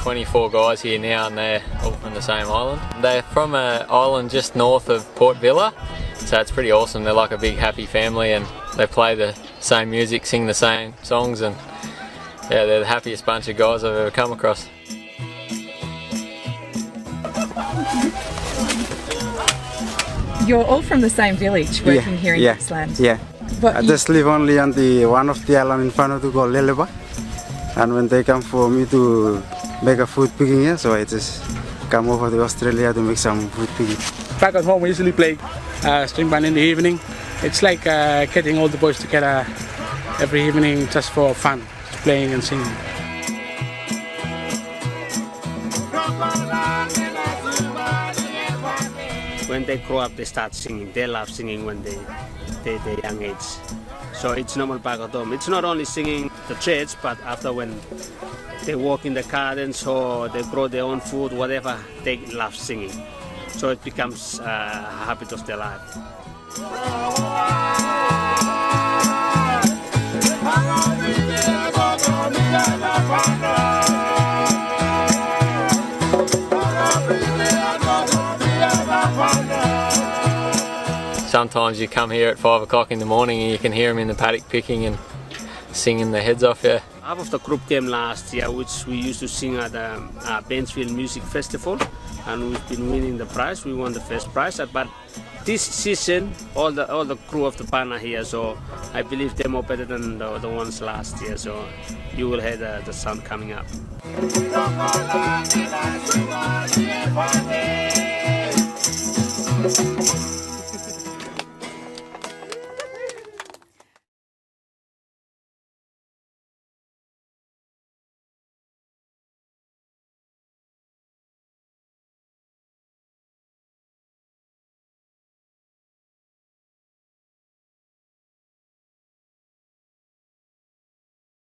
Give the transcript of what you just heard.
24 guys here now, and they're all from the same island. They're from an island just north of Port Vila, so it's pretty awesome. They're like a big happy family, and they play the same music, sing the same songs, and yeah, they're the happiest bunch of guys I've ever come across. You're all from the same village working here in Gippsland? Yeah. I just live only on one of the island in Vanuatu called Lelepa. And when they come for me to make a food picking here, so I just come over to Australia to make some food picking. Back at home we usually play string band in the evening. It's like getting all the boys together every evening just for fun, just playing and singing. When they grow up, they start singing. They love singing when they're young age. So it's normal back at home. It's not only singing the church, but after when they walk in the gardens or they grow their own food, whatever, they love singing. So it becomes a habit of their life. Sometimes you come here at 5 o'clock in the morning and you can hear them in the paddock picking and singing their heads off. Yeah. Half of the group came last year, which we used to sing at the Paynesville Music Festival, and we've been winning the prize. We won the first prize, but this season all the crew of the band are here, so I believe they're more better than the ones last year. So you will hear the sound coming up.